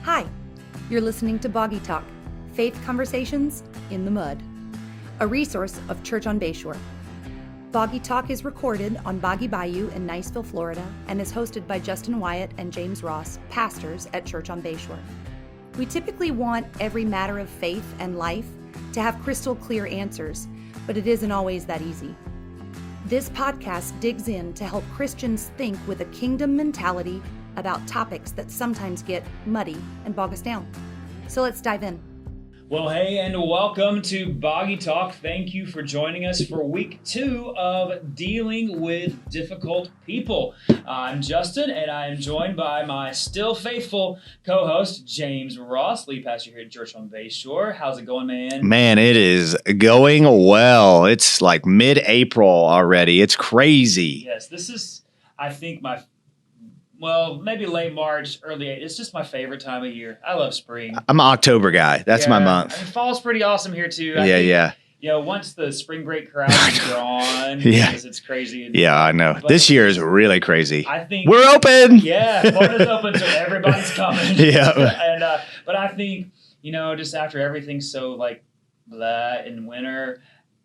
Hi, you're listening to Boggy Talk, Faith Conversations in the Mud, a resource of Church on Bayshore. Boggy Talk is recorded on Boggy Bayou in Niceville, Florida, and is hosted by Justin Wyatt and James Ross, pastors at Church on Bayshore. We typically want every matter of faith and life to have crystal clear answers, but it isn't always that easy. This podcast digs in to help Christians think with a kingdom mentality about topics that sometimes get muddy and bog us down. So let's dive in. Well, hey, and welcome to Boggy Talk. Thank you for joining us for week 2 of Dealing with Difficult People. I'm Justin, and I am joined by my still faithful co-host, James Ross, lead pastor here at Church on Bayshore. How's it going, man? Man, it is going well. It's like mid-April already. It's crazy. Yes, this is, I think, maybe late March, early April. It's just my favorite time of year. I love spring. I'm an October guy. That's my month. I mean, fall's pretty awesome here, too. Yeah. You know, once the spring break crowd is gone, because it's crazy. Yeah, I know. But this year is really crazy. I think we're open. Yeah, Florida's open, so everybody's coming. Yeah. But I think, just after everything's so like blah in winter,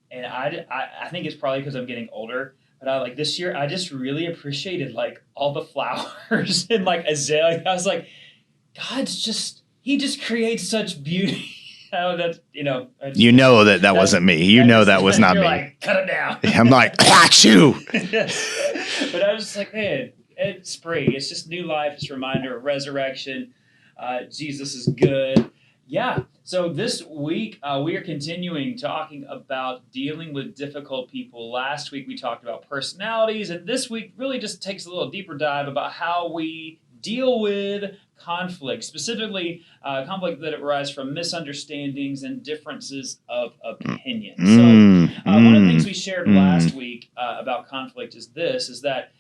and I think it's probably because I'm getting older. But this year, I just really appreciated like all the flowers and like azalea. I was like, He just creates such beauty. That wasn't me. That was not me. Like, cut it down. I'm like, achoo. But I was just like, man, it's spring. It's just new life. It's a reminder of resurrection. Jesus is good. Yeah. So this week, we are continuing talking about dealing with difficult people. Last week, we talked about personalities, and this week really just takes a little deeper dive about how we deal with conflict, specifically conflict that arises from misunderstandings and differences of opinion. So one of the things we shared last week about conflict is that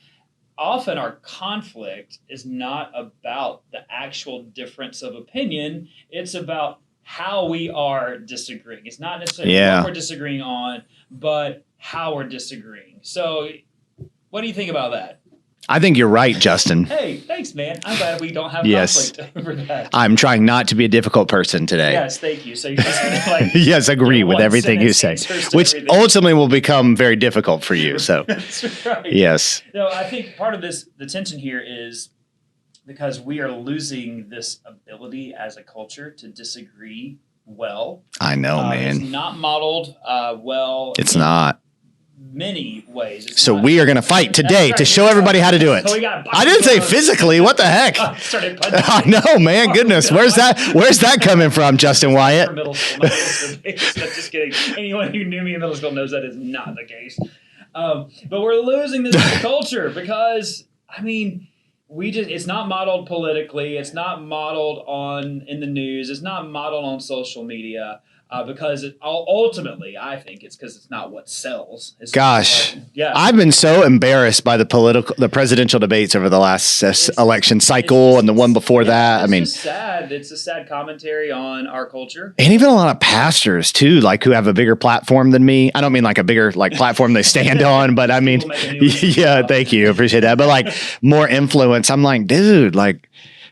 often our conflict is not about the actual difference of opinion. It's about how we are disagreeing. It's not necessarily what we're disagreeing on, but how we're disagreeing. So what do you think about that? I think you're right, Justin. Hey, thanks, man. I'm glad we don't have conflict over that. I'm trying not to be a difficult person today. Yes, thank you. So you're just going to yes, agree with everything you say, which ultimately will become very difficult for you. So that's right. Yes. I think part of the tension here is because we are losing this ability as a culture to disagree well. I know, man. It's not modeled well. It's not. Many ways. So we are going to fight today to show everybody how to do it. So I didn't say physically. What the heck? I know, man. Goodness. Where's that coming from, Justin Wyatt? Middle school. Just kidding. Anyone who knew me in middle school knows that is not the case. But we're losing this culture because, it's not modeled politically. It's not modeled in the news. It's not modeled on social media. Because ultimately, I think it's because it's not what sells. I've been so embarrassed by the presidential debates over the last election cycle and the one before that. It's sad. It's a sad commentary on our culture, and even a lot of pastors too, like who have a bigger platform than me. I don't mean like a bigger platform they stand on, but I mean, thank you, appreciate that. But like more influence. I'm like, dude, like,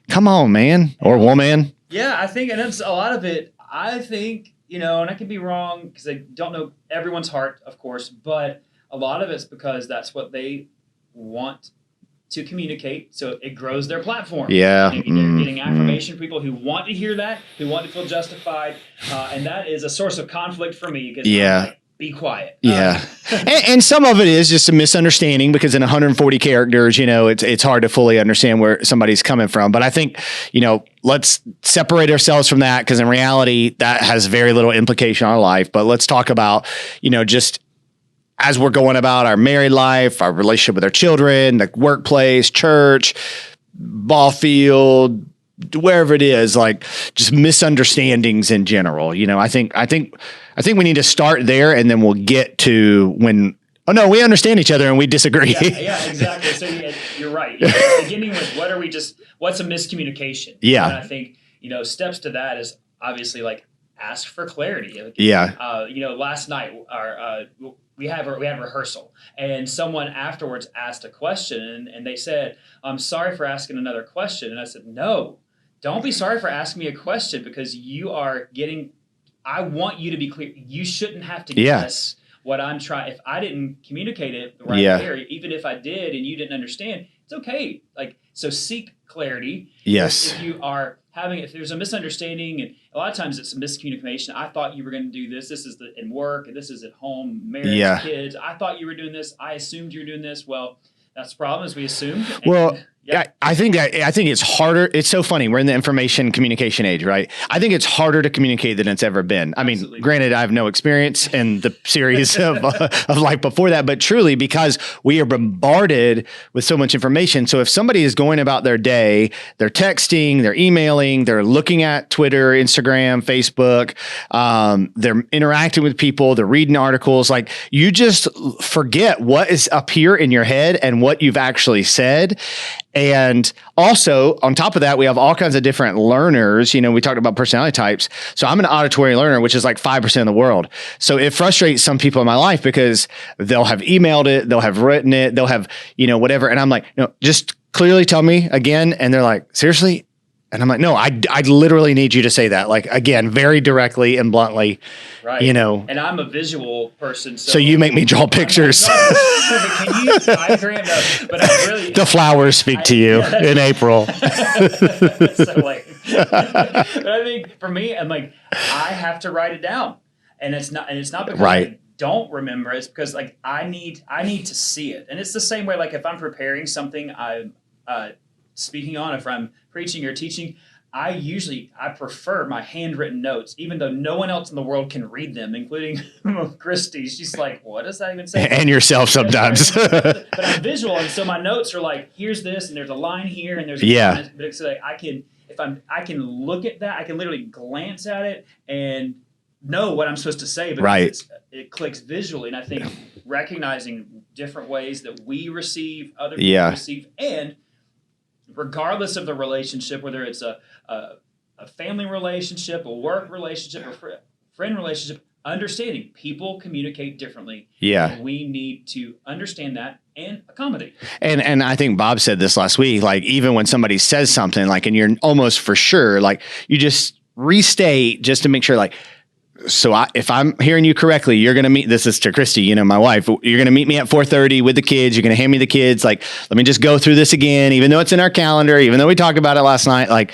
come on, man or woman. Yeah, I think, and that's a lot of it. I think. And I could be wrong because I don't know everyone's heart, of course, but a lot of it's because that's what they want to communicate. So it grows their platform. Yeah. They're getting affirmation from people who want to hear that, who want to feel justified. And that is a source of conflict for me because I'm like, be quiet. Yeah. and some of it is just a misunderstanding because in 140 characters, it's hard to fully understand where somebody's coming from. But I think, let's separate ourselves from that because in reality, that has very little implication on our life. But let's talk about, just as we're going about our married life, our relationship with our children, the workplace, church, ball field, wherever it is, like just misunderstandings in general. I think we need to start there and then we'll get to when, we understand each other and we disagree. Yeah, exactly. So you're right. Beginning with what's a miscommunication? Yeah. And I think, steps to that is obviously like ask for clarity. Last night we had rehearsal and someone afterwards asked a question and they said, I'm sorry for asking another question. And I said, no, don't be sorry for asking me a question, because you are getting, I want you to be clear. You shouldn't have to guess what I'm trying. If I didn't communicate it the right way, or even if I did and you didn't understand, it's okay. Like, so seek clarity. Yes. If you are if there's a misunderstanding, and a lot of times it's a miscommunication. I thought you were going to do this. This is in work, and this is at home, marriage, kids. I thought you were doing this. I assumed you were doing this. Well, that's the problem, is we assumed. Well, I think it's harder. It's so funny. We're in the information communication age, right? I think it's harder to communicate than it's ever been. I mean, granted, I have no experience in the series of life before that, but truly, because we are bombarded with so much information. So if somebody is going about their day, they're texting, they're emailing, they're looking at Twitter, Instagram, Facebook, they're interacting with people, they're reading articles, like, you just forget what is up here in your head and what you've actually said. And also, on top of that, we have all kinds of different learners. You know, we talked about personality types. So I'm an auditory learner, which is like 5% of the world. So it frustrates some people in my life because they'll have emailed it, they'll have written it, they'll have, whatever. And I'm like, no, just clearly tell me again. And they're like, seriously? And I'm like, no, I literally need you to say that, like, again, very directly and bluntly, right. And I'm a visual person. So you make me draw pictures. Can you diagram but I really, the flowers speak to you in April. So late. But I think for me, I'm like, I have to write it down. And it's not because I don't remember. It's because, like, I need to see it. And it's the same way, like, if I'm preparing something I'm speaking on, if I'm preaching or teaching, I prefer my handwritten notes, even though no one else in the world can read them, including Christy. She's like, what does that even say? And yourself sometimes. But I'm visual, and so my notes are like, here's this, and there's a line here, and there's a but it's like, I can look at that, I can literally glance at it and know what I'm supposed to say, because it clicks visually. And I think recognizing different ways that we receive, other people receive, and regardless of the relationship, whether it's a family relationship, a work relationship, a friend relationship, understanding people communicate differently. Yeah. And we need to understand that and accommodate. And I think Bob said this last week, like, even when somebody says something, like, and you're almost for sure, like, you just restate just to make sure, like, so if I'm hearing you correctly, you're going to meet, this is to Christy, my wife, you're going to meet me at 4:30 with the kids. You're going to hand me the kids. Like, let me just go through this again, even though it's in our calendar, even though we talked about it last night, like,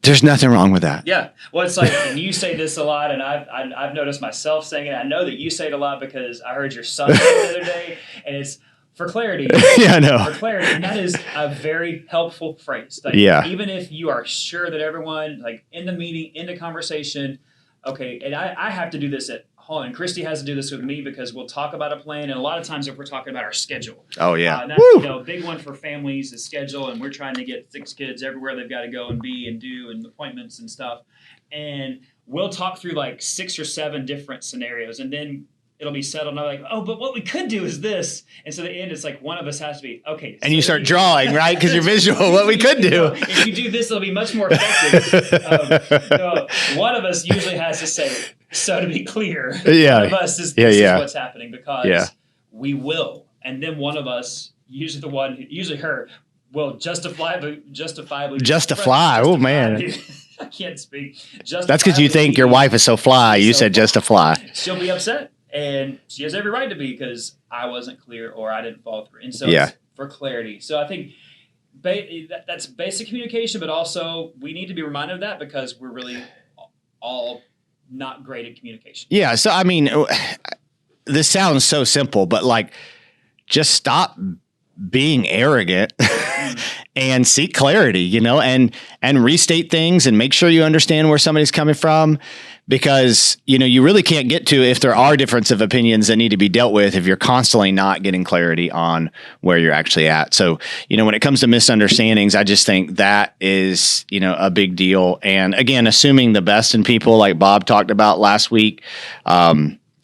there's nothing wrong with that. Yeah. Well, it's like, and you say this a lot, and I've noticed myself saying it. I know that you say it a lot because I heard your son say it the other day, and it's for clarity. Yeah, I know. For clarity. And that is a very helpful phrase. Like, even if you are sure that everyone, like, in the meeting, in the conversation, okay, and I have to do this at home, and Christy has to do this with me, because we'll talk about a plan, and a lot of times if we're talking about our schedule. Oh, yeah. And that's, a big one for families is schedule, and we're trying to get 6 kids everywhere they've got to go and be and do, and appointments and stuff. And we'll talk through like 6 or 7 different scenarios, and then it'll be settled, and I'm like, oh, but what we could do is this. And so at the end, it's like one of us has to be, okay. And so you start drawing, right? Because you're visual, what we could do. If you do this, it'll be much more effective. One of us usually has to say, so to be clear, one of us is, this is what's happening, because we will. And then one of us, usually her, will justifiably. Oh, man. I can't speak. That's because you think your wife is so fly. You said justify. She'll be upset. And she has every right to be, because I wasn't clear or I didn't follow through. And so it's for clarity. So I think that's basic communication, but also we need to be reminded of that, because we're really all not great at communication. Yeah. So, I mean, this sounds so simple, but, like, just stop being arrogant and seek clarity, and restate things and make sure you understand where somebody's coming from, because, you really can't get to, if there are difference of opinions that need to be dealt with, if you're constantly not getting clarity on where you're actually at. So, when it comes to misunderstandings, I just think that is, a big deal. And again, assuming the best in people, like Bob talked about last week,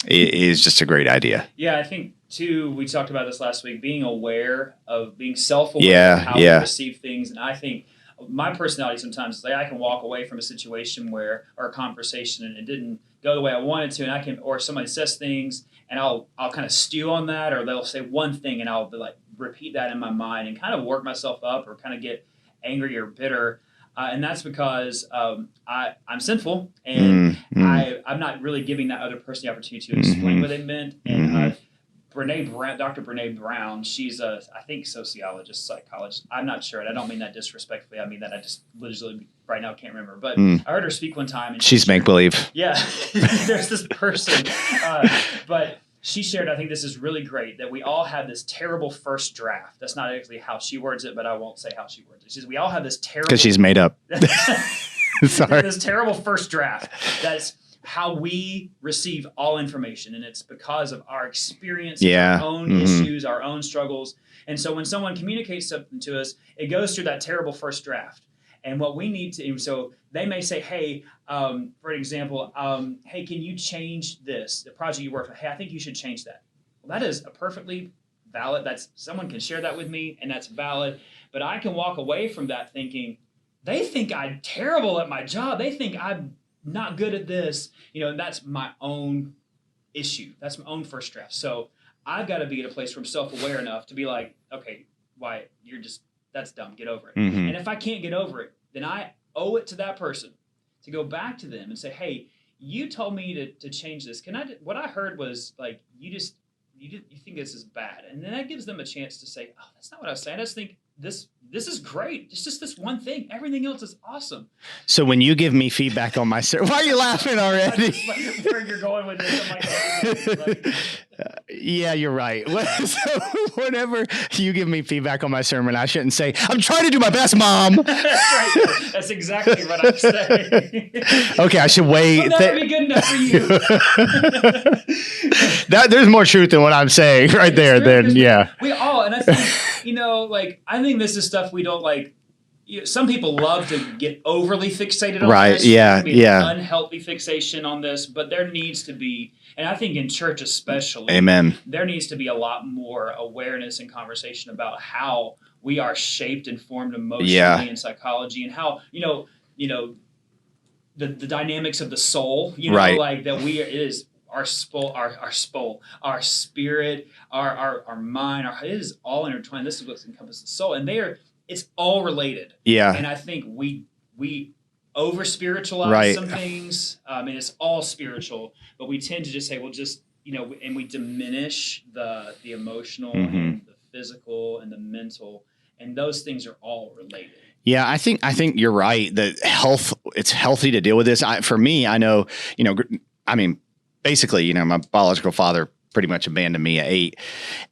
is just a great idea. Yeah, I think too, we talked about this last week, being aware of, being self-aware of how we receive things. And I think my personality sometimes is like, I can walk away from a situation or a conversation, and it didn't go the way I wanted to, and or somebody says things, and I'll kind of stew on that, or they'll say one thing, and I'll be like, repeat that in my mind and kind of work myself up, or kind of get angry or bitter. And that's because I'm sinful, and I'm not really giving that other person the opportunity to explain what they meant. And Dr. Brene Brown, she's I think sociologist, psychologist. I'm not sure, and I don't mean that disrespectfully. I mean that I just literally right now can't remember. But I heard her speak one time. And she's make-believe. Yeah, there's this person. But she shared, I think this is really great, that we all have this terrible first draft. That's not actually how she words it, but I won't say how she words it. She says we all have this terrible... Because she's made up. Sorry. This terrible first draft. That's how we receive all information. And it's because of our experience, our own issues, our own struggles. And so when someone communicates something to us, it goes through that terrible first draft. And what we need to, so they may say, hey, for example, hey, can you change this? The project you work on, hey, I think you should change that. Well, that is a perfectly valid, someone can share that with me, and that's valid. But I can walk away from that thinking, they think I'm terrible at my job. They think I'm not good at this. And that's my own issue. That's my own first draft. So I've got to be at a place where I'm self-aware enough to be like, okay, Wyatt, that's dumb. Get over it. And if I can't get over it, then I owe it to that person to go back to them and say, hey, you told me to change this. What I heard was like, you think this is bad. And then that gives them a chance to say, oh, that's not what I was saying. I just think this is great. It's just this one thing. Everything else is awesome. So when you give me feedback on my why are you laughing already? Where you're going with this, I'm like, yeah, you're right. So whenever you give me feedback on my sermon, I shouldn't say, I'm trying to do my best, Mom. That's right. That's exactly what I'm saying. Okay, I should wait. Will never be good enough for you. There's more truth in what I'm saying right there. Then, yeah. We all, and I think, I think this is stuff we don't like. Some people love to get overly fixated on this. Yeah. Unhealthy fixation on this, but there needs to be, and I think in church especially, amen, there needs to be a lot more awareness and conversation about how we are shaped and formed emotionally and psychology, and how the dynamics of the soul. Like that it is our soul, our spirit, our mind, it is all intertwined. This is what encompasses the soul, and it's all related. Yeah. And I think we over spiritualize some things. And it's all spiritual, but we tend to just say, well, just, and we diminish the emotional and the physical and the mental, and those things are all related. Yeah, I think you're right that it's healthy to deal with this. For me, I know, basically, my biological father pretty much abandoned me at 8,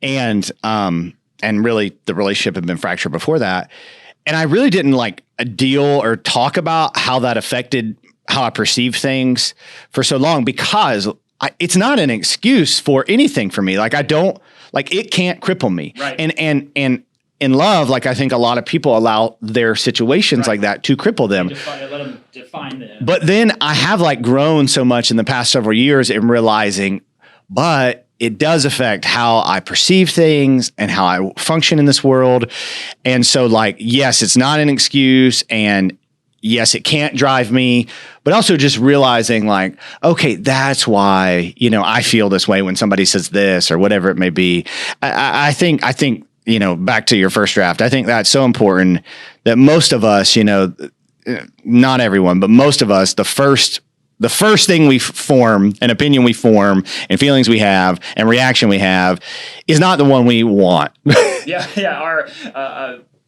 and really the relationship had been fractured before that. And I really didn't deal or talk about how that affected how I perceive things for so long, because it's not an excuse for anything for me. It can't cripple me. Right. And in love, I think a lot of people allow their situations like that to cripple them. Let them define them. But then I have grown so much in the past several years in realizing, but it does affect how I perceive things and how I function in this world. And so yes, it's not an excuse, and yes, it can't drive me, but also just realizing okay, that's why, I feel this way when somebody says this or whatever it may be. I think, back to your first draft, I think that's so important that most of us, not everyone, but most of us, the first thing we form, an opinion we form, and feelings we have, and reaction we have, is not the one we want. Yeah. Our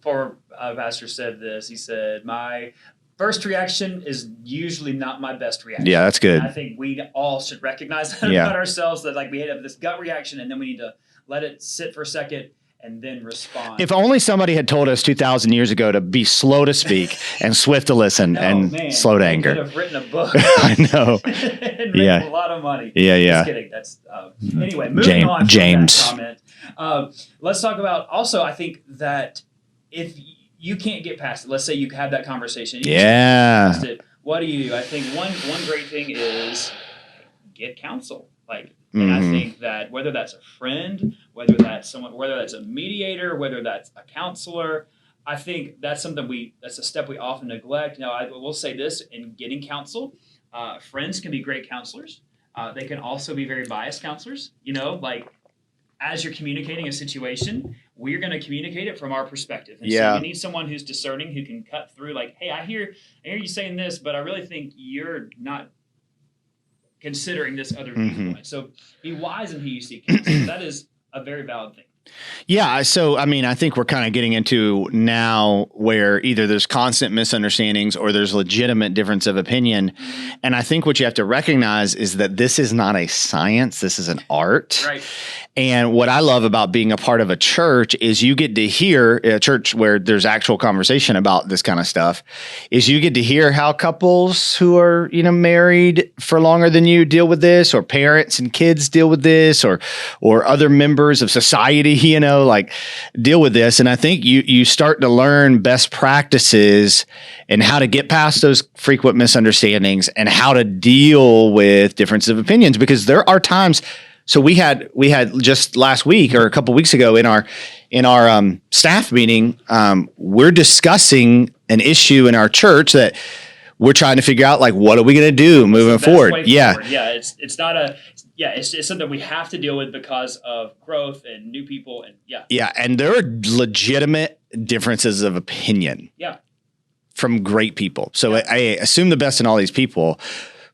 former pastor said this. He said, "My first reaction is usually not my best reaction." Yeah, that's good. And I think we all should recognize that about ourselves. That we have this gut reaction, and then we need to let it sit for a second and then respond. If only somebody had told us 2,000 years ago to be slow to speak and swift to listen slow to anger. Could have written a book. I know. And made a lot of money. Yeah. Just kidding. That's anyway. Moving on from James. that comment. Let's talk about also. I think that if you can't get past it, let's say you have that conversation. What do you do? I think one great thing is get counsel. And I think that whether that's a friend, whether that's someone, whether that's a mediator, whether that's a counselor, I think that's that's a step we often neglect. Now, I will say this: in getting counsel, friends can be great counselors. They can also be very biased counselors. As you're communicating a situation, we're going to communicate it from our perspective. And Yeah. so you need someone who's discerning, who can cut through like, hey, I hear you saying this, but I really think you're not considering this other viewpoint. So be wise in who you seek counsel. That is a very valid thing. Yeah. So, I mean, I think we're kind of getting into now where either there's constant misunderstandings or there's legitimate difference of opinion. And I think what you have to recognize is that this is not a science. This is an art. Right. And what I love about being a part of a church is you get to hear a church where there's actual conversation about this kind of stuff is you get to hear how couples who are, married for longer than you deal with this, or parents and kids deal with this, or other members of society, deal with this. And I think you start to learn best practices and how to get past those frequent misunderstandings and how to deal with differences of opinions, because there are times. So we had just last week or a couple weeks ago in our staff meeting, we're discussing an issue in our church that we're trying to figure out, like, what are we going to do moving forward? Yeah. It's not it's something we have to deal with because of growth and new people and Yeah. And there are legitimate differences of opinion. Yeah. From great people. So I assume the best in all these people.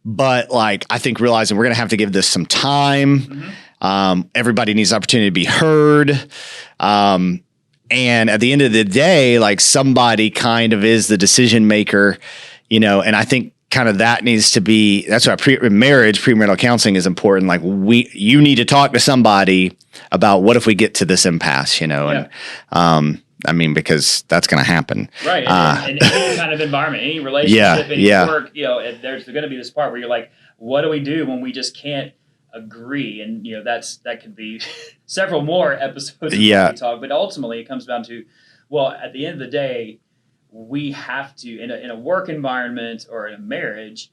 But I think realizing we're going to have to give this some time. Everybody needs the opportunity to be heard. And at the end of the day, somebody kind of is the decision maker, and I think kind of that needs to be, that's why premarital counseling is important. You need to talk to somebody about what if we get to this impasse, because that's going to happen. Right. In any kind of environment, any relationship, any work, there's going to be this part where you're like, what do we do when we just can't agree? And, that could be several more episodes of we talk, but ultimately it comes down to, well, at the end of the day, we have to, in a work environment or in a marriage,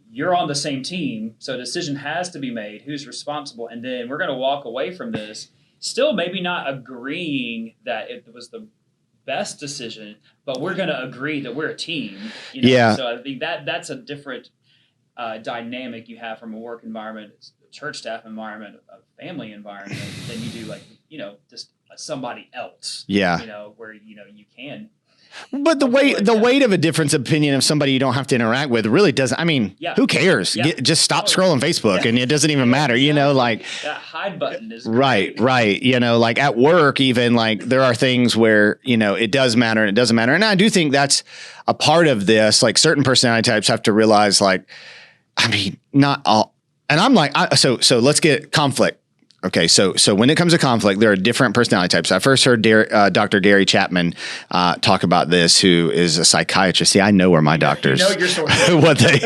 you're on the same team. So a decision has to be made, who's responsible. And then we're going to walk away from this still maybe not agreeing that it was the best decision, but we're going to agree that we're a team. Yeah. So I think that's a different dynamic you have from a work environment, a church staff environment, a family environment, than you do just somebody else. Yeah. Where you can. But the weight of a difference of opinion of somebody you don't have to interact with really doesn't. I mean, who cares? Yeah. Just stop scrolling Facebook, and it doesn't even matter. That hide button is right. At work, even there are things where it does matter and it doesn't matter. And I do think that's a part of this. Certain personality types have to realize, not all. And I'm so let's get conflict. Okay, so when it comes to conflict, there are different personality types. I first heard Dr. Gary Chapman talk about this, who is a psychiatrist. See, I know where my doctors, your source. what they,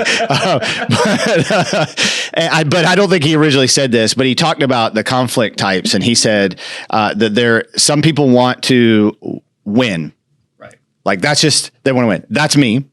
but I don't think he originally said this. But he talked about the conflict types, and he said that some people want to win, right? That's just they want to win. That's me.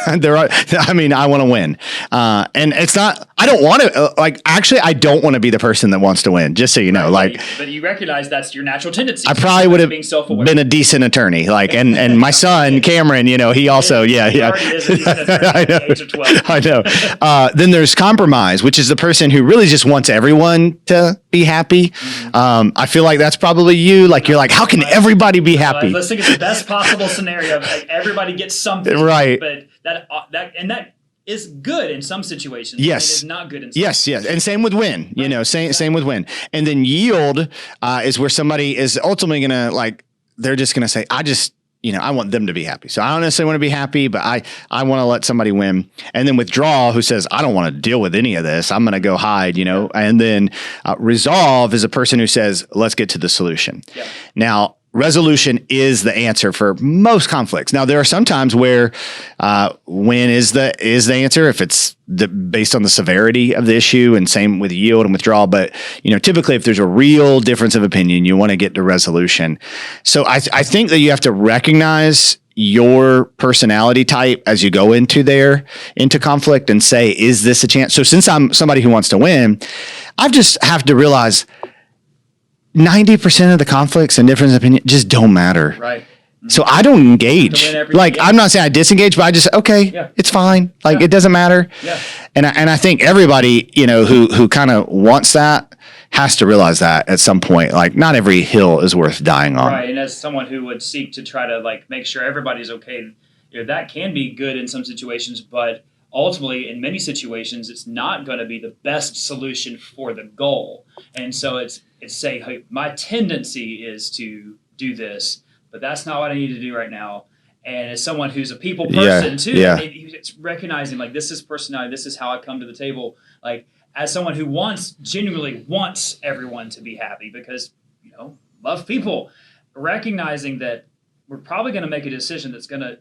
I want to win. And it's not, I don't want to, actually, I don't want to be the person that wants to win, just so you know, but you recognize that's your natural tendency. I probably would have been a decent attorney, and my son, Cameron, he also, He already is a decent attorney at the age of 12. I know. Then there's compromise, which is the person who really just wants everyone to be happy. I feel like that's probably you. You're like, how can everybody be happy? Let's think of the best possible scenario. Everybody gets something. Right. But that is good in some situations. Yes. It is not good in some Yes. And same with win, same with win. And then yield is where somebody is ultimately going to they're just going to say, I want them to be happy. So I don't necessarily want to be happy, but I want to let somebody win. And then withdraw, who says, I don't want to deal with any of this. I'm going to go hide, And then resolve is a person who says, let's get to the solution. Yeah. Now, resolution is the answer for most conflicts. Now, there are some times where win is the answer if it's based on the severity of the issue, and same with yield and withdrawal. But typically, if there's a real difference of opinion, you want to get to resolution. So I think that you have to recognize your personality type as you go into conflict and say, is this a chance? So since I'm somebody who wants to win, I just have to realize 90% of the conflicts and difference of opinion just don't matter. Right. So I don't engage. I'm not saying I disengage, but I just, it's fine. It doesn't matter. Yeah. And I think everybody, who kind of wants that has to realize that at some point, like not every hill is worth dying on. Right. And as someone who would seek to try to like make sure everybody's okay, that can be good in some situations, but ultimately in many situations, it's not going to be the best solution for the goal. And so it's saying, hey, my tendency is to do this, but that's not what I need to do right now. And as someone who's a people person too, it's recognizing like this is personality, this is how I come to the table. Like as someone who genuinely wants everyone to be happy because, love people, recognizing that we're probably going to make a decision that's going to,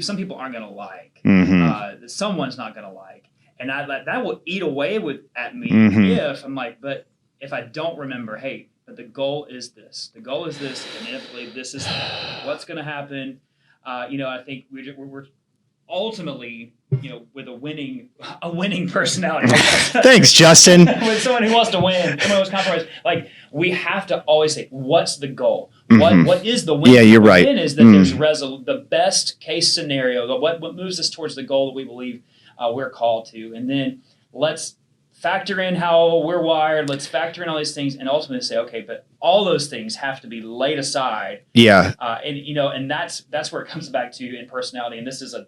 some people aren't going to like, that someone's not going to like. And that will eat away at me if I'm like, but if I don't remember, hey, but the goal is this. The goal is this. And inevitably, this is what's going to happen. I think we're ultimately, with a winning personality. Thanks, Justin. With someone who wants to win, someone who's compromised. Like we have to always say, what's the goal? What is the win? Yeah, you're right. The win is that there's the best case scenario. What moves us towards the goal that we believe we're called to, and then let's factor in how we're wired. Let's factor in all these things, and ultimately say, okay, but all those things have to be laid aside. Yeah. And that's where it comes back to in personality. And this is a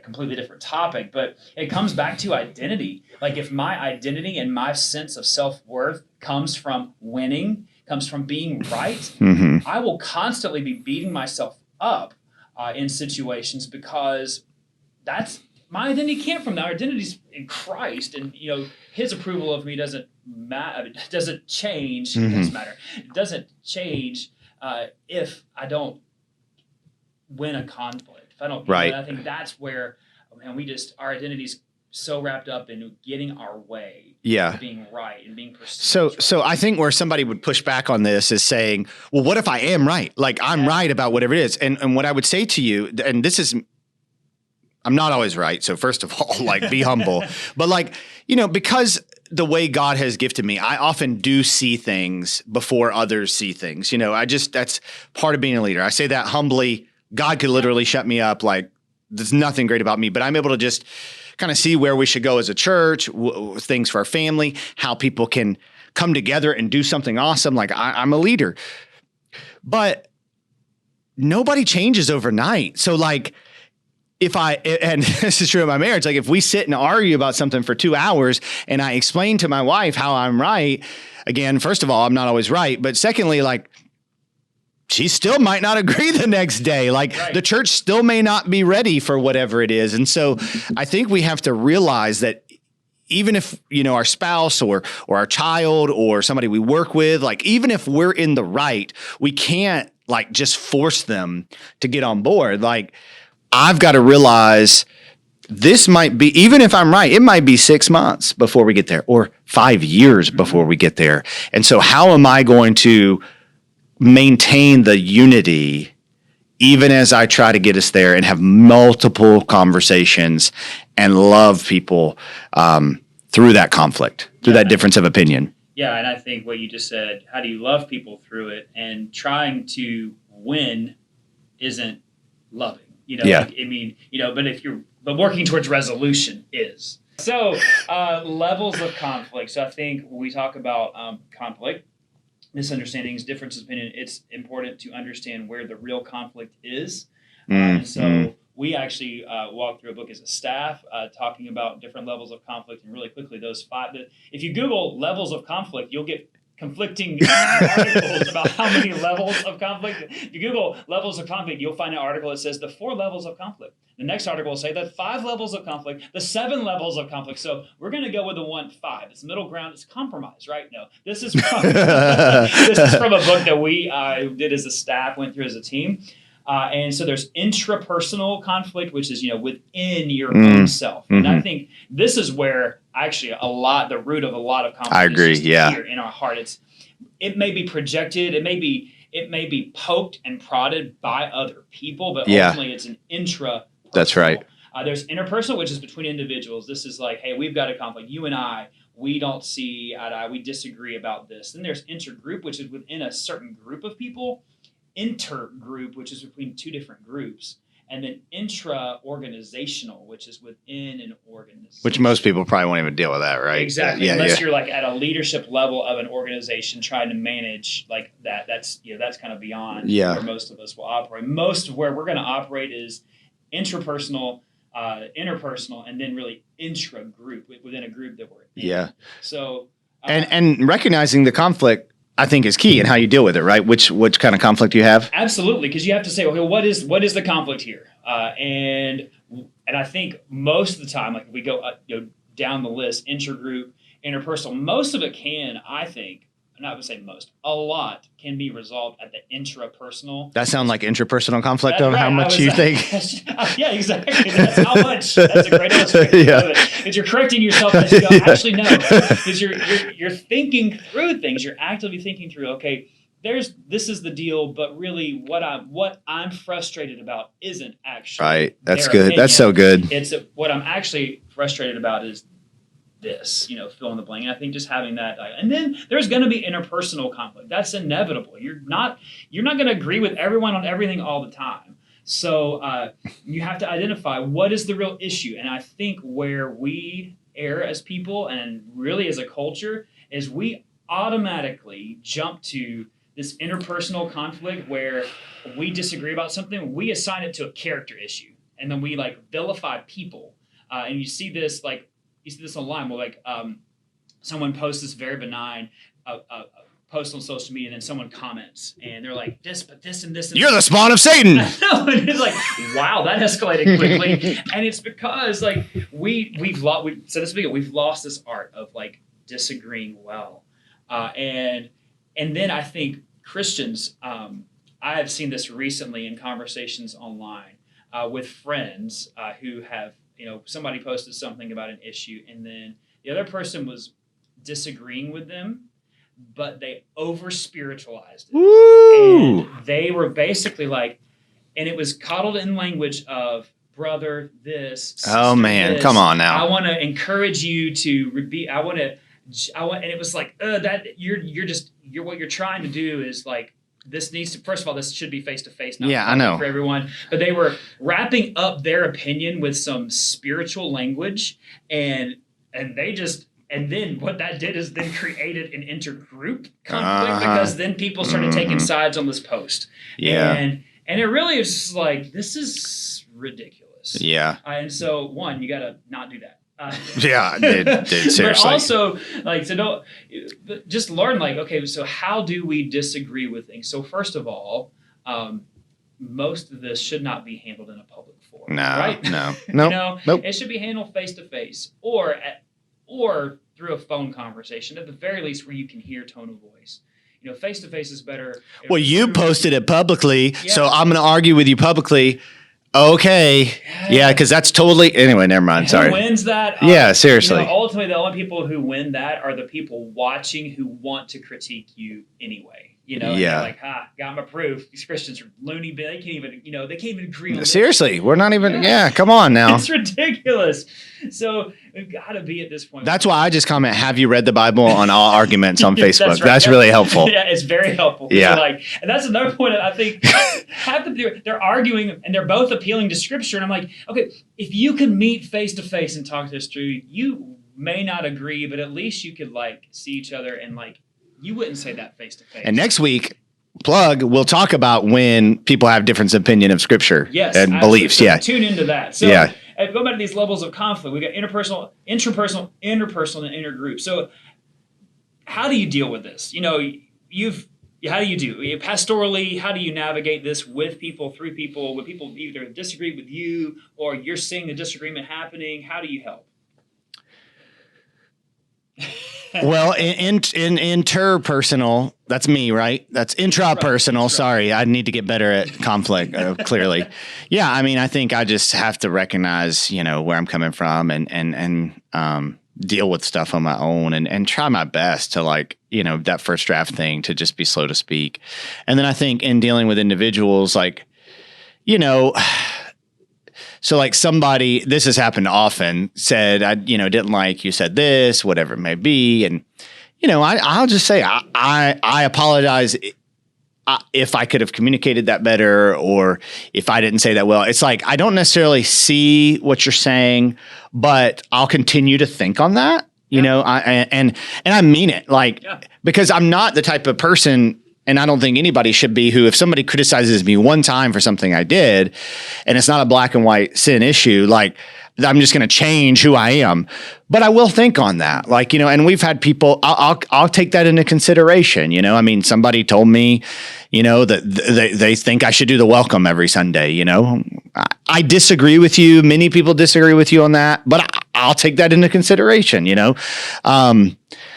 completely different topic, but it comes back to identity. Like if my identity and my sense of self-worth comes from winning, comes from being right, I will constantly be beating myself up in situations because that's my identity came from that. Our identity's in Christ, and His approval of me doesn't matter. It doesn't change. It doesn't matter. It doesn't change if I don't win a conflict. If I don't, right. I think that's where, our identity's so wrapped up in getting our way, being right and being perceived. So I think where somebody would push back on this is saying, well, what if I am right? Like I'm right about whatever it is, and what I would say to you, and this is. I'm not always right. So first of all, like be humble, but because the way God has gifted me, I often do see things before others see things. That's part of being a leader. I say that humbly. God could literally shut me up. Like there's nothing great about me, but I'm able to just kind of see where we should go as a church, things for our family, how people can come together and do something awesome. Like I'm a leader, but nobody changes overnight. So and this is true in my marriage, like if we sit and argue about something for 2 hours and I explain to my wife how I'm right, again, first of all, I'm not always right. But secondly, she still might not agree the next day. The church still may not be ready for whatever it is. And so I think we have to realize that even if, our spouse or our child or somebody we work with, even if we're in the right, we can't just force them to get on board. I've got to realize this might be, even if I'm right, it might be 6 months before we get there or 5 years before we get there. And so how am I going to maintain the unity even as I try to get us there and have multiple conversations and love people through that conflict, through that difference of opinion? Yeah, and I think what you just said, how do you love people through it? And trying to win isn't loving. But working towards resolution is. So levels of conflict. So I think when we talk about conflict, misunderstandings, differences of opinion, it's important to understand where the real conflict is. And so we actually walked through a book as a staff talking about different levels of conflict, and really quickly those 5. If you Google levels of conflict, you'll get conflicting articles about how many levels of conflict. If you Google levels of conflict, you'll find an article that says the 4 levels of conflict. The next article will say the 5 levels of conflict, the 7 levels of conflict. So we're going to go with the 5. It's middle ground. It's compromise, right? No, this is from a book that we did as a staff, went through as a team. And so there's intrapersonal conflict, which is, within your own self. And I think this is where actually the root of a lot of conflict I agree, is just here in our heart. It may be projected. It may be poked and prodded by other people, but ultimately it's an intrapersonal. That's right. There's interpersonal, which is between individuals. This is like, hey, we've got a conflict. You and I, we don't see eye to eye. We disagree about this. Then there's intergroup, which is within a certain group of people. Intergroup, which is between 2 different groups. and then intra-organizational, which is within an organization. Which most people probably won't even deal with that, right? Exactly. Unless you're like at a leadership level of an organization trying to manage like that. That's kind of beyond where most of us will operate. Most of where we're going to operate is intrapersonal, interpersonal, and then really intra-group within a group that we're in. Yeah. So and recognizing the conflict, I think, is key in how you deal with it, right? Which kind of conflict you have? Absolutely, because you have to say, okay, what is the conflict here? And I think most of the time, like if we go down the list, intergroup, interpersonal, most of it can, I think, I'm not going to say most, a lot can be resolved at the intrapersonal. That sounds like interpersonal conflict That's of right. how much you think. Yeah, exactly. That's how much. That's a great illustration. Yeah. Because you're correcting yourself as you go, actually, no. Because you're thinking through things. You're actively thinking through, okay, this is the deal, but really what I'm frustrated about isn't actually right. That's their good. opinion. That's so good. It's what I'm actually frustrated about is this, fill in the blank. And I think just having that, and then there's going to be interpersonal conflict. That's inevitable. You're not going to agree with everyone on everything all the time. So you have to identify what is the real issue. And I think where we err as people and really as a culture is we automatically jump to this interpersonal conflict where we disagree about something. We assign it to a character issue, and then we like vilify people. And you see this online where someone posts this very benign post on social media, and then someone comments, and they're like, "This, but this and this." And You're the spawn of Satan. and it's like, wow, that escalated quickly, and it's because like we've lost this art of like disagreeing well, and then I think Christians. I have seen this recently in conversations online with friends who have. Somebody posted something about an issue, and then the other person was disagreeing with them, but they over-spiritualized it. Woo! And they were basically like, and it was coddled in language of, brother, this, sister, Oh, man. this. Come on now. I want to encourage you to be, and it was like, that you're what you're trying to do is like, this needs to, first of all, this should be face-to-face, not I know. for everyone. But they were wrapping up their opinion with some spiritual language, and then what that did is then created an intergroup conflict because then people started taking sides on this post. Yeah. And it really is just like, this is ridiculous. Yeah. And so, one, you got to not do that. Yeah, dude, seriously. But also, just learn, like, okay, so how do we disagree with things? So first of all, most of this should not be handled in a public forum, right? No. Nope. It should be handled face to face or through a phone conversation, at the very least, where you can hear tone of voice. Face to face is better. Well, you posted it publicly, so I'm going to argue with you publicly. Okay. Yeah, because that's totally... Anyway, never mind. Sorry. Who wins that? Yeah, seriously. Ultimately, the only people who win that are the people watching who want to critique you anyway. And they're like, got my proof. These Christians are loony. They can't even agree on Seriously, we're not even... Yeah, come on now. It's ridiculous. So we've got to be at this point. That's why I just comment, have you read the Bible on all arguments on Facebook? That's right. That's really helpful. Yeah, it's very helpful. Yeah. And that's another point that I think they're arguing and they're both appealing to Scripture. And I'm like, okay, if you can meet face to face and talk this through, you may not agree, but at least you could see each other and you wouldn't say that face to face. And next week, we'll talk about when people have different opinion of Scripture and absolutely. beliefs. So yeah. Tune into that. So go back to these levels of conflict. We got interpersonal, intrapersonal, interpersonal, and intergroup. So how do you deal with this? How do you do? Pastorally, how do you navigate this with people, through people, when people either disagree with you or you're seeing the disagreement happening? How do you help? Well, in interpersonal, that's me, right? That's intrapersonal. Right. Sorry, I need to get better at conflict, clearly. Yeah, I mean, I think I just have to recognize, where I'm coming from and deal with stuff on my own and try my best to that first draft thing to just be slow to speak. And then I think in dealing with individuals, so somebody, this has happened often, said, I didn't like you said this, whatever it may be. And, I'll just say, I apologize if I could have communicated that better, or if I didn't say that well. It's like, I don't necessarily see what you're saying, but I'll continue to think on that, you know, and I mean it, like, because I'm not the type of person, and I don't think anybody should be, who, if somebody criticizes me one time for something I did, and it's not a black and white sin issue, like, I'm just going to change who I am. But I will think on that. Like, you know, and we've had people, I'll take that into consideration. You know, I mean, somebody told me, you know, that they think I should do the welcome every Sunday. You know, I disagree with you. Many people disagree with you on that, but I'll take that into consideration, you know?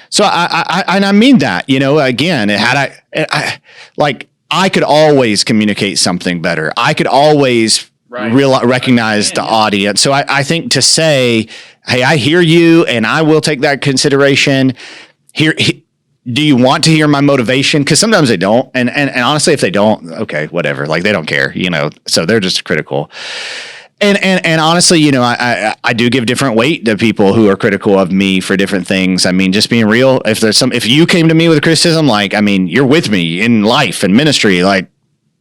So I mean that, you know, again, I could always communicate something better. I could always recognize the audience. So I think to say, hey, I hear you and I will take that consideration. Do you want to hear my motivation? Because sometimes they don't. And honestly, if they don't, okay, whatever. Like, they don't care, you know, so they're just critical. And honestly, you know, I do give different weight to people who are critical of me for different things. I mean, just being real, if you came to me with criticism, like, I mean, you're with me in life and ministry, like,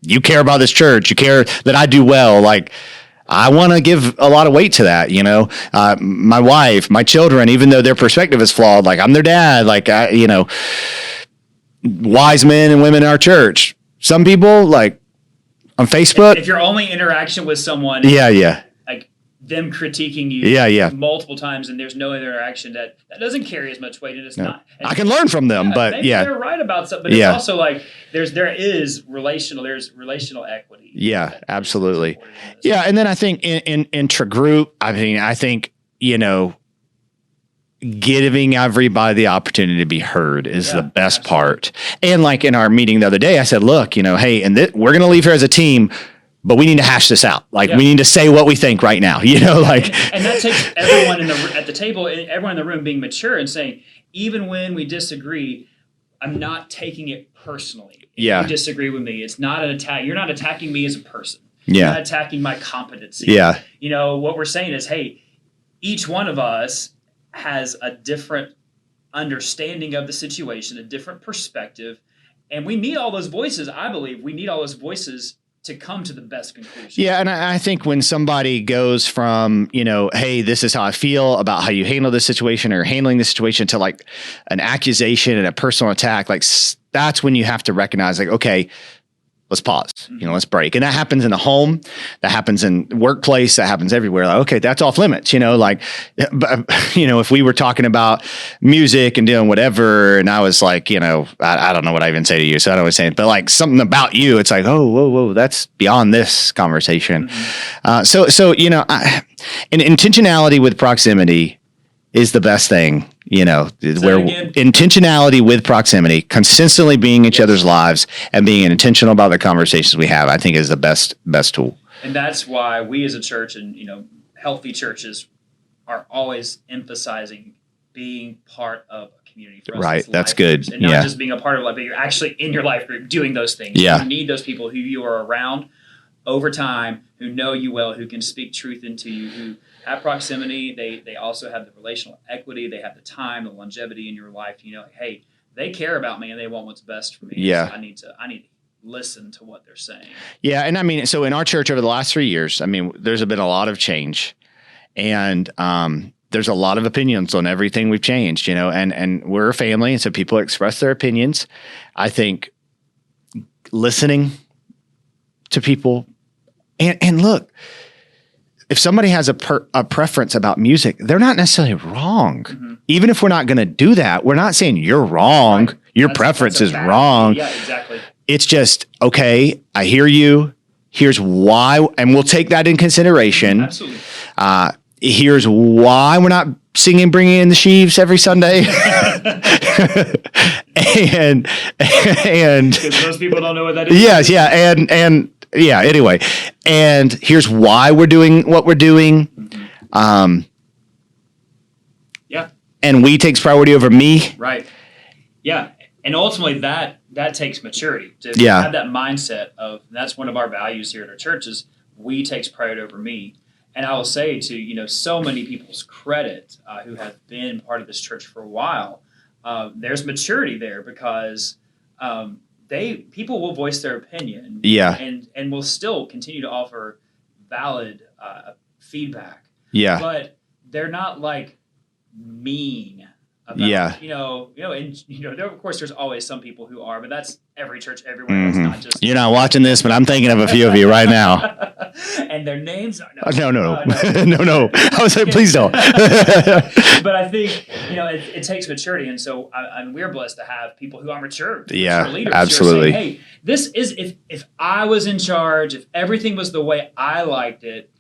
you care about this church, you care that I do well. Like, I want to give a lot of weight to that, you know. My wife, my children, even though their perspective is flawed, like, I'm their dad, like, you know, wise men and women in our church. Some people, like, on Facebook, if your only interaction with someone, like them critiquing you, multiple times, and there's no interaction, that doesn't carry as much weight, and it's not. And I can learn from them, but maybe they're right about something. But it's also like there's relational equity. Yeah, absolutely. Yeah, and then I think in intragroup, I think, you know, giving everybody the opportunity to be heard is the best part. And like in our meeting the other day, I said, look, you know, hey, and we're going to leave here as a team, but we need to hash this out. Like, we need to say what we think right now, you know, like. And that takes everyone at the table, everyone in the room being mature and saying, even when we disagree, I'm not taking it personally. If you disagree with me, it's not an attack. You're not attacking me as a person. You're not attacking my competency. You know, what we're saying is, hey, each one of us has a different understanding of the situation, a different perspective, and we need all those voices. I believe we need all those voices to come to the best conclusion. Yeah, and I think when somebody goes from, you know, hey, this is how I feel about how you handle this situation or handling this situation, to like an accusation and a personal attack, like, that's when you have to recognize, like, okay, let's pause, you know, let's break. And that happens in the home, that happens in workplace, that happens everywhere. Like, okay, that's off limits, you know, like, you know, if we were talking about music and doing whatever, and I was like, you know, I don't know what I even say to you, so I don't know what I'm saying, but like something about you, it's like, oh, whoa, that's beyond this conversation. So, you know, and intentionality with proximity is the best thing, you know, where intentionality with proximity, consistently being in each other's lives and being intentional about the conversations we have, I think is the best tool. And that's why we as a church, and, you know, healthy churches are always emphasizing being part of a community for us. Right. That's good. And not just being a part of life, but you're actually in your life group doing those things. Yeah. You need those people who you are around over time, who know you well, who can speak truth into you, who have proximity. They also have the relational equity. They have the time, the longevity in your life. You know, hey, they care about me and they want what's best for me. Yeah. So I need to listen to what they're saying. Yeah. And I mean, so in our church over the last 3 years, I mean, there's been a lot of change, and there's a lot of opinions on everything we've changed, you know, and we're a family. And so people express their opinions. I think listening to people, and look, if somebody has a preference about music, they're not necessarily wrong. Mm-hmm. Even if we're not going to do that, we're not saying you're wrong. Right. Your preference is wrong. Yeah, exactly. It's just, okay, I hear you. Here's why, and we'll take that in consideration. Absolutely. Here's why we're not singing Bringing in the Sheaves every Sunday. and because most people don't know what that is. Yes, yeah, and yeah, anyway. And here's why we're doing what we're doing. Mm-hmm. And we takes priority over me. Right. Yeah. And ultimately that takes maturity to have that mindset of, that's one of our values here at our church, is we takes priority over me. And I will say, to, you know, so many people's credit who have been part of this church for a while, there's maturity there, because people will voice their opinion, Yeah. and will still continue to offer valid feedback. Yeah. But they're not like mean about, Yeah. and of course there's always some people who are, but that's every church everywhere. It's not just You're not watching this, but I'm thinking of a few of you right now. and their names are No. No. I was like, please don't. But I think it takes maturity, and so we're blessed to have people who are mature. Yeah, mature leaders absolutely. Who are saying, hey, this is if I was in charge, if everything was the way I liked it,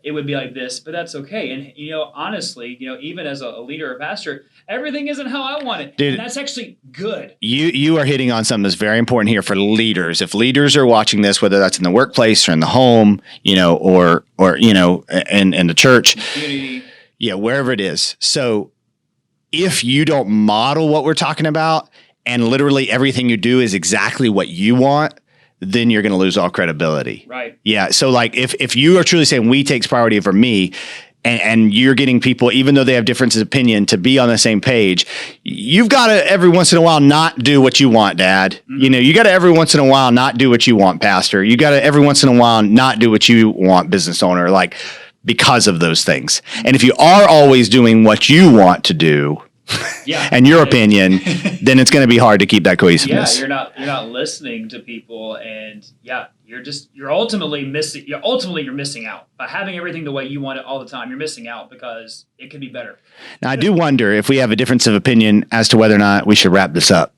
it would be like this. But that's okay. And honestly, even as a leader or pastor, everything isn't how I want it, Dude, and that's actually good. You are hitting on something that's very important here for leaders. If leaders are watching this, whether that's in the workplace or in the home, or in the church, Community. Yeah, wherever it is. So if you don't model what we're talking about and literally everything you do is exactly what you want, then you're going to lose all credibility. Right. Yeah. So like if you are truly saying we takes priority over me, and you're getting people, even though they have differences of opinion, to be on the same page, you've got to every once in a while not do what you want, Dad. Mm-hmm. You got to every once in a while not do what you want, Pastor. You got to every once in a while not do what you want, business owner, like because of those things. And if you are always doing what you want to do, and your opinion, then it's going to be hard to keep that cohesiveness. Yeah, you're not listening to people, and you're ultimately missing. You're missing out by having everything the way you want it all the time. You're missing out because it could be better. Now, I do wonder if we have a difference of opinion as to whether or not we should wrap this up.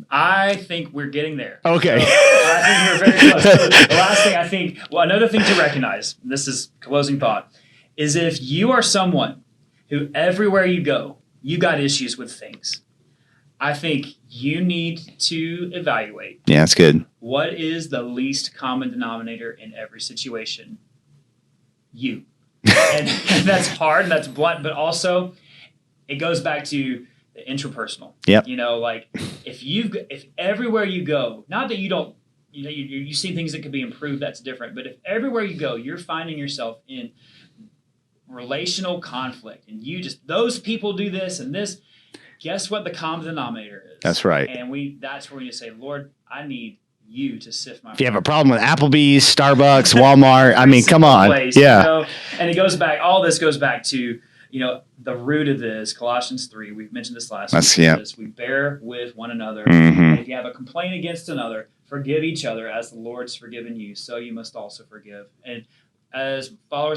I think we're getting there. Okay. So, I think we're very close. So the last thing another thing to recognize, this is closing thought, is if you are someone who everywhere you go, you got issues with things, I think you need to evaluate. Yeah, that's good. What is the least common denominator in every situation? You. And that's hard, and that's blunt, but also it goes back to the interpersonal. Yep. Like if everywhere you go, not that you don't, you see things that could be improved, that's different. But if everywhere you go, you're finding yourself in relational conflict, and those people do this and this, guess what the common denominator is? That's right. And that's where you say, Lord, I need you to sift my heart. If you have a problem with Applebee's, Starbucks, Walmart, I mean, come on. Place, yeah. And all this goes back to, the root of this, Colossians 3, we've mentioned this last week. Yeah. We bear with one another. Mm-hmm. And if you have a complaint against another, forgive each other as the Lord's forgiven you, so you must also forgive. And as followers